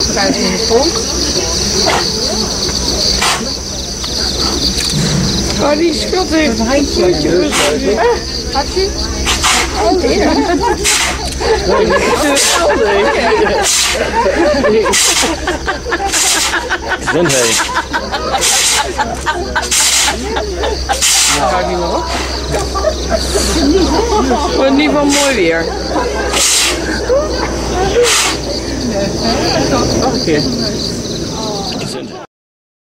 Kruid in de vonk. Oh, die schat heeft een handje. Hartje? Oh, ja. Gezondheid. Dat houdt niet meer op. Het wordt in ieder geval mooi weer. Nog een keer.